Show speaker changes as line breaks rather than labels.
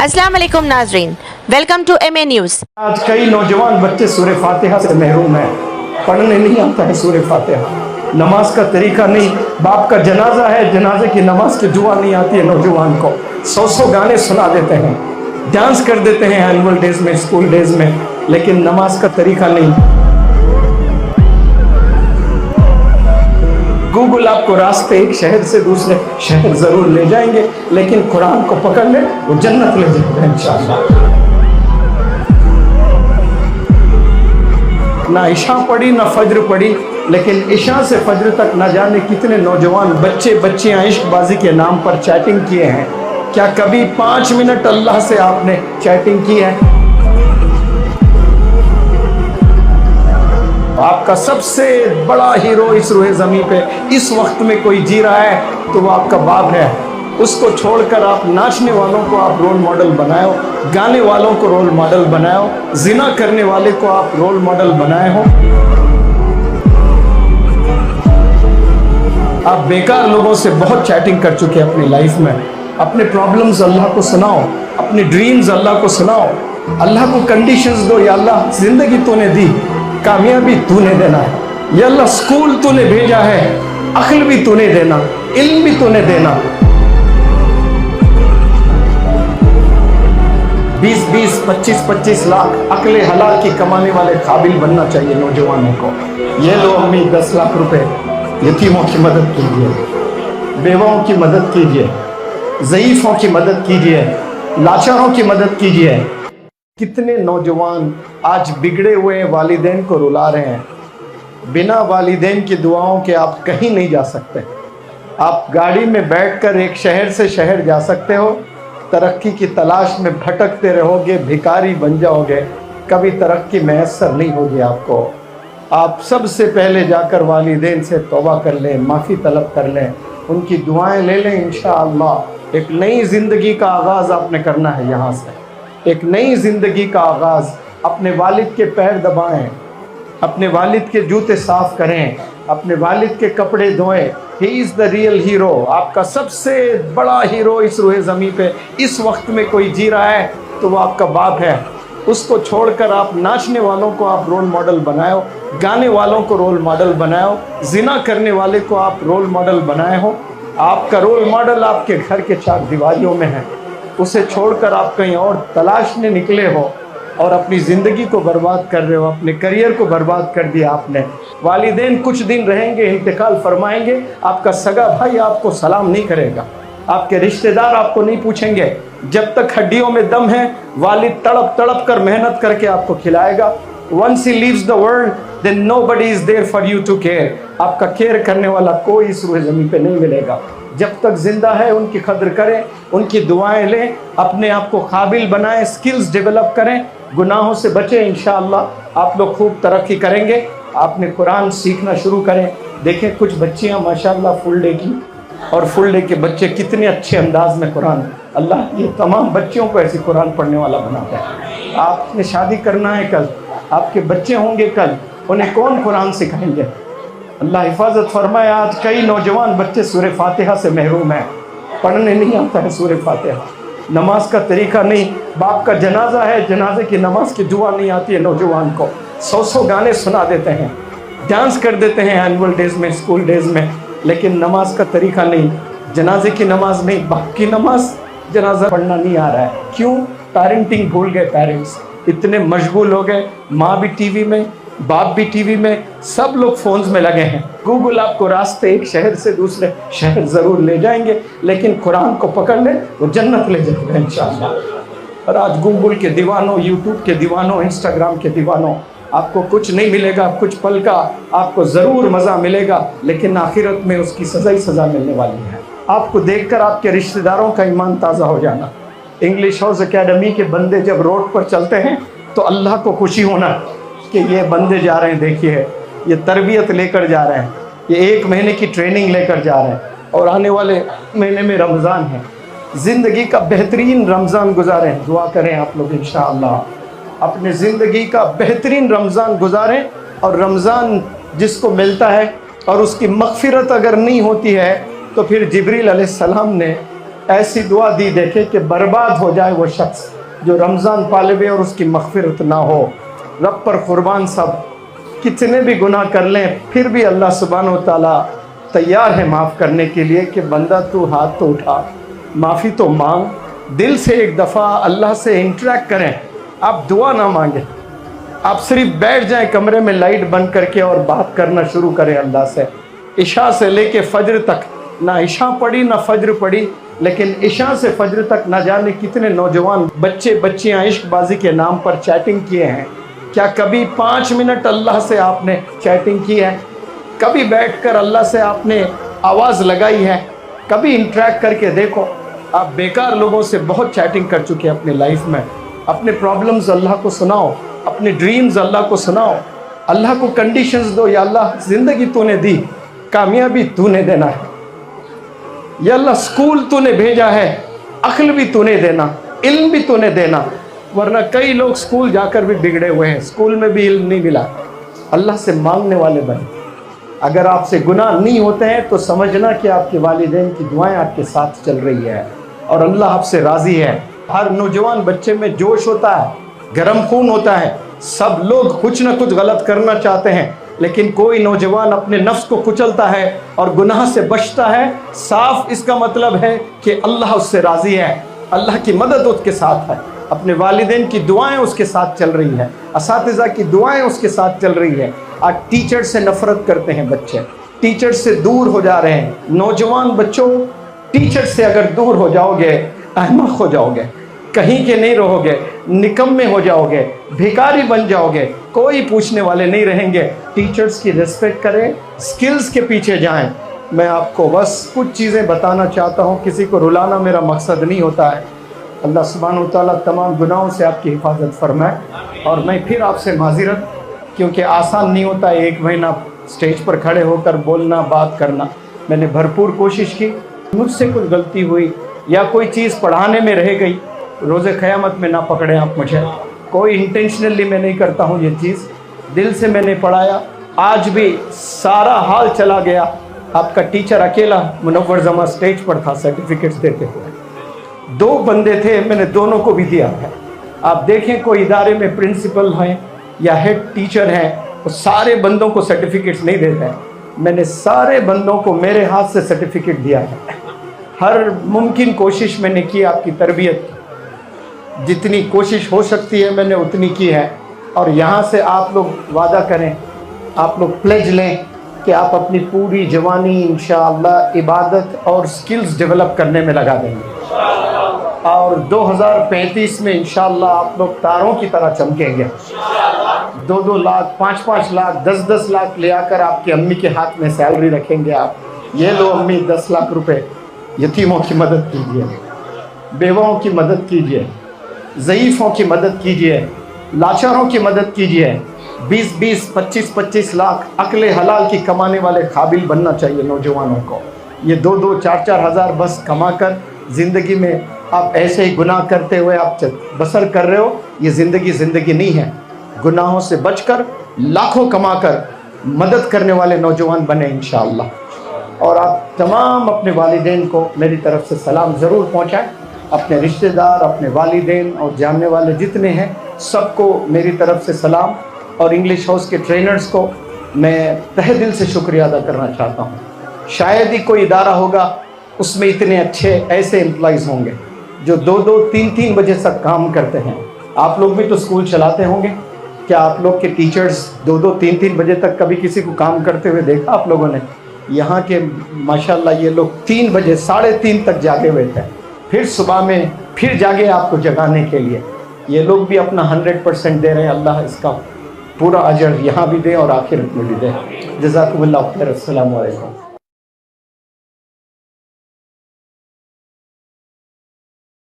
अस्सलाम वालेकुम नाजरीन, वेलकम टू MA न्यूज़।
आज कई नौजवान बच्चे सूरह फातिहा से महरूम हैं, पढ़ने नहीं आता है सूरह फातिहा, नमाज का तरीका नहीं, बाप का जनाजा है, जनाजे की नमाज की दुआ नहीं आती है नौजवान को, 100 गाने सुना देते हैं, डांस कर देते हैं एनुअल डेज में, स्कूल डेज में, लेकिन नमाज का तरीका नहीं। गूगल आपको रास्ते एक शहर से दूसरे शहर जरूर ले जाएंगे, लेकिन कुरान को पकड़ ले वो जन्नत ले जाएगा इंशाअल्लाह। ना इशा पढ़ी ना फज्र पढ़ी, लेकिन इशा से फज्र तक ना जाने कितने नौजवान बच्चे बच्चियां इश्कबाजी के नाम पर चैटिंग किए हैं। क्या कभी 5 मिनट अल्लाह से आपने चैटिंग की है? आपका सबसे बड़ा हीरो इस रूहे ज़मीन पे इस वक्त में कोई जी रहा है तो वो आपका बाप है। उसको छोड़कर आप नाचने वालों को आप रोल मॉडल बनाओ, गाने वालों को रोल मॉडल बनाओ, जिना करने वाले को आप रोल मॉडल बनाए हो। आप बेकार लोगों से बहुत चैटिंग कर चुके हैं अपनी लाइफ में। अपने प्रॉब्लम्स अल्लाह को सुनाओ, अपनी ड्रीम्स अल्लाह को सुनाओ, अल्लाह को कंडीशंस दो। या अल्लाह जिंदगी तूने दी, कामयाबी तूने देना है। या अल्लाह स्कूल तूने भेजा है, अक्ल भी तूने देना, इल्म भी तूने देना। 20-20, 25-25 लाख अक्ले हलाल की कमाने वाले काबिल बनना चाहिए नौजवानों को। ये लो अम्मी 10 लाख रुपए, यतीमों की मदद कीजिए, बेवाओं की मदद कीजिए, ज़ईफ़ों की मदद कीजिए, लाचारों की मदद कीजिए। कितने नौजवान आज बिगड़े हुए वालिदैन को रुला रहे हैं। बिना वालिदैन की दुआओं के आप कहीं नहीं जा सकते। आप गाड़ी में बैठकर एक शहर से शहर जा सकते हो, तरक्की की तलाश में भटकते रहोगे, भिखारी बन जाओगे, कभी तरक्की मैसर नहीं होगी आपको। आप सबसे पहले जाकर वालिदैन से तौबा कर लें, माफ़ी तलब कर लें, उनकी दुआएं ले लें। इंशाअल्लाह एक नई ज़िंदगी का आगाज़ आपने करना है। यहाँ से एक नई ज़िंदगी का आगाज़। अपने वालिद के पैर दबाएं, अपने वालिद के जूते साफ़ करें, अपने वालिद के कपड़े धोएं। He is the real hero. आपका सबसे बड़ा हीरो इस रूहे ज़मीन पे इस वक्त में कोई जी रहा है तो वो आपका बाप है। उसको छोड़कर आप नाचने वालों को आप रोल मॉडल बनाओ, गाने वालों को रोल मॉडल बनाओ, जिना करने वाले को आप रोल मॉडल बनाए हो। आपका रोल मॉडल आपके घर के 4 दीवारियों में है, उसे छोड़कर आप कहीं और तलाशने निकले हो और अपनी ज़िंदगी को बर्बाद कर रहे हो, अपने करियर को बर्बाद कर दिया आपने। वालिदैन कुछ दिन रहेंगे, इंतकाल फरमाएंगे, आपका सगा भाई आपको सलाम नहीं करेगा, आपके रिश्तेदार आपको नहीं पूछेंगे। जब तक हड्डियों में दम है, वालिद तड़प तड़प कर मेहनत करके आपको खिलाएगा। Once he leaves the world, then nobody is there for you to care. आपका केयर करने वाला कोई इस रूहे ज़मीन पे नहीं मिलेगा। जब तक जिंदा है उनकी कदर करें, उनकी दुआएं लें, अपने आप को काबिल बनाएं, स्किल्स डेवलप करें, गुनाहों से बचें। इंशाअल्लाह आप लोग खूब तरक्की करेंगे। आपने कुरान सीखना शुरू करें। देखें कुछ बच्चियां माशाअल्लाह फुल डे की, और फुल डे के बच्चे कितने अच्छे अंदाज में कुरान, अल्लाह ये तमाम बच्चियों को ऐसी कुरान पढ़ने वाला बनाता है। आपने शादी करना है कल, आपके बच्चे होंगे कल, उन्हें कौन कुरान सिखाएंगे? अल्लाह हिफाजत फरमाए। आज कई नौजवान बच्चे सूरह फातिहा से महरूम हैं, पढ़ने नहीं आता है सूरह फातिहा, नमाज का तरीका नहीं, बाप का जनाजा है, जनाजे की नमाज की दुआ नहीं आती है नौजवान को, 100 गाने सुना देते हैं, डांस कर देते हैं एनुअल डेज में, स्कूल डेज में, लेकिन नमाज का तरीका नहीं, जनाजे की नमाज नहीं, बाप की नमाज, जनाजा पढ़ना नहीं आ रहा है। क्यों? पेरेंटिंग भूल गए। पेरेंट्स इतने मशगूल हो गए, माँ भी टीवी में, बाप भी टीवी में, सब लोग फोन्स में लगे हैं। गूगल आपको रास्ते एक शहर से दूसरे शहर जरूर ले जाएंगे, लेकिन कुरान को पकड़ ले वो जन्नत ले जाएगा इंशाअल्लाह। और आज गूगल के दीवानों, यूट्यूब के दीवानों, इंस्टाग्राम के दीवानों, आपको कुछ नहीं मिलेगा, कुछ पल का आपको ज़रूर मज़ा मिलेगा, लेकिन आखिरत में उसकी सज़ा ही सज़ा मिलने वाली है। आपको देखकर आपके रिश्तेदारों का ईमान ताज़ा हो जाना। इंग्लिश हाउस एकेडमी के बंदे जब रोड पर चलते हैं तो अल्लाह को खुशी होना कि ये बंदे जा रहे हैं, देखिए ये तरबियत लेकर जा रहे हैं, ये 1 महीने की ट्रेनिंग लेकर जा रहे हैं, और आने वाले महीने में रमज़ान है। ज़िंदगी का बेहतरीन रमज़ान गुजारें। दुआ करें आप लोग इंशाअल्लाह अपने ज़िंदगी का बेहतरीन रमज़ान गुजारें। और रमज़ान जिसको मिलता है और उसकी मग़फ़िरत अगर नहीं होती है तो फिर जिब्रील अलैहिस्सलाम ने ऐसी दुआ दी देखे कि बर्बाद हो जाए वो शख्स जो रमज़ान पाले हुए और उसकी मग़फ़िरत ना हो। रब पर क़ुरबान सब कितने भी गुनाह कर लें फिर भी अल्लाह सुब्हानहू व तआला तैयार है माफ़ करने के लिए कि बंदा तू हाथ तो उठा, माफ़ी तो मांग, दिल से एक दफ़ा अल्लाह से इंटरेक्ट करें। आप दुआ ना मांगें, आप सिर्फ बैठ जाएं कमरे में लाइट बंद करके और बात करना शुरू करें अल्लाह से। इशा से लेके फज्र तक, ना इशा पढ़ी ना फज्र पढ़ी, लेकिन इशा से फज्र तक ना जाने कितने नौजवान बच्चे बच्चियां इश्कबाजी के नाम पर चैटिंग किए हैं। क्या कभी 5 मिनट अल्लाह से आपने चैटिंग की है? कभी बैठकर अल्लाह से आपने आवाज़ लगाई है? कभी इंटरेक्ट करके देखो। आप बेकार लोगों से बहुत चैटिंग कर चुके हैं अपनी लाइफ में। अपने प्रॉब्लम्स अल्लाह को सुनाओ, अपने ड्रीम्स अल्लाह को सुनाओ, अल्लाह को कंडीशंस दो। या अल्लाह ज़िंदगी तूने दी, कामयाबी तूने देना है। या अल्लाह स्कूल तूने भेजा है, अक्ल भी तूने देना, इल्म भी तूने देना। वरना कई लोग स्कूल जाकर भी बिगड़े हुए हैं, स्कूल में भी इल्म नहीं मिला। अल्लाह से मांगने वाले बने। अगर आपसे गुनाह नहीं होते हैं तो समझना कि आपके वालिदैन की दुआएं आपके साथ चल रही है और अल्लाह आपसे राज़ी है। हर नौजवान बच्चे में जोश होता है, गर्म खून होता है। सब लोग कुछ ना कुछ गलत करना चाहते हैं, लेकिन कोई नौजवान अपने नफ्स को कुचलता है और गुनाह से बचता है। साफ इसका मतलब है कि अल्लाह उससे राज़ी है, अल्लाह की मदद उसके साथ है, अपने वालिदैन की दुआएं उसके साथ चल रही है, असातिज़ा की दुआएं उसके साथ चल रही है। आज टीचर से नफ़रत करते हैं बच्चे, टीचर से दूर हो जा रहे हैं। नौजवान बच्चों, टीचर से अगर दूर हो जाओगे अहमक हो जाओगे, कहीं के नहीं रहोगे, निकम्मे हो जाओगे, भिखारी बन जाओगे, कोई पूछने वाले नहीं रहेंगे। टीचर्स की रिस्पेक्ट करें, स्किल्स के पीछे जाएं। मैं आपको बस कुछ चीज़ें बताना चाहता हूँ, किसी को रुलाना मेरा मकसद नहीं होता है। अल्लाह सुब्हानहू व तआला तमाम गुनाहों से आपकी हिफाजत फरमाए। और मैं फिर आपसे माज़िरत, क्योंकि आसान नहीं होता है 1 महीना स्टेज पर खड़े होकर बोलना, बात करना। मैंने भरपूर कोशिश की, मुझसे कुछ गलती हुई या कोई चीज़ पढ़ाने में रह गई, रोज़े क़यामत में ना पकड़े आप मुझे। कोई इंटेंशनली मैं नहीं करता हूँ ये चीज़, दिल से मैंने पढ़ाया। आज भी सारा हाल चला गया। आपका टीचर अकेला मुनव्वर जमा स्टेज पर था सर्टिफिकेट्स देते हुए। 2 बंदे थे, मैंने दोनों को भी दिया है। आप देखें कोई इदारे में प्रिंसिपल हैं या हेड टीचर हैं, वो सारे बंदों को सर्टिफिकेट्स नहीं देते हैं। मैंने सारे बंदों को मेरे हाथ से सर्टिफिकेट दिया है। हर मुमकिन कोशिश मैंने की आपकी तरबियत की, जितनी कोशिश हो सकती है मैंने उतनी की है। और यहाँ से आप लोग वादा करें, आप लोग प्लेज लें कि आप अपनी पूरी जवानी इंशाअल्लाह इबादत और स्किल्स डेवलप करने में लगा देंगे। और 2035 में इंशाअल्लाह आप लोग तारों की तरह चमकेंगे। 2-2 लाख, 5-5 लाख, 10-10 लाख ले आकर आपकी अम्मी के हाथ में सैलरी रखेंगे आप। ये लो अम्मी 10 लाख रुपए, यतीमों की मदद कीजिए, बेवाओं की मदद कीजिए, ज़ईफ़ों की मदद कीजिए, लाचारों की मदद कीजिए। 20-20, 25-25 लाख अक्ल हलाल की कमाने वाले काबिल बनना चाहिए नौजवानों को। ये 2-2, 4-4 हज़ार बस कमा कर ज़िंदगी में आप ऐसे ही गुनाह करते हुए आप बसर कर रहे हो, ये ज़िंदगी नहीं है। गुनाहों से बचकर लाखों कमाकर मदद करने वाले नौजवान बने इंशाअल्लाह। और आप तमाम अपने वालिदैन को मेरी तरफ से सलाम ज़रूर पहुँचाएँ। अपने रिश्तेदार, अपने वालिदैन और जानने वाले जितने हैं सबको मेरी तरफ से सलाम। और इंग्लिश हाउस के ट्रेनर्स को मैं तहे दिल से शुक्रिया अदा करना चाहता हूँ। शायद ही कोई इदारा होगा उसमें इतने अच्छे ऐसे एम्प्लॉइज़ होंगे जो 2-2, 3-3 बजे तक काम करते हैं। आप लोग भी तो स्कूल चलाते होंगे, क्या आप लोग के टीचर्स 2-2, 3-3 बजे तक कभी किसी को काम करते हुए देखा आप लोगों ने? यहाँ के माशाल्लाह ये लोग 3 बजे, 3:30 तक जागे हुए थे, फिर सुबह में फिर जागे आपको जगाने के लिए। ये लोग भी अपना 100% दे रहे हैं। अल्लाह इसका पूरा अजर यहाँ भी दे और आखिरत में भी दे। जज़ाकुमुल्लाह खैर। अस्सलामु अलैकुम।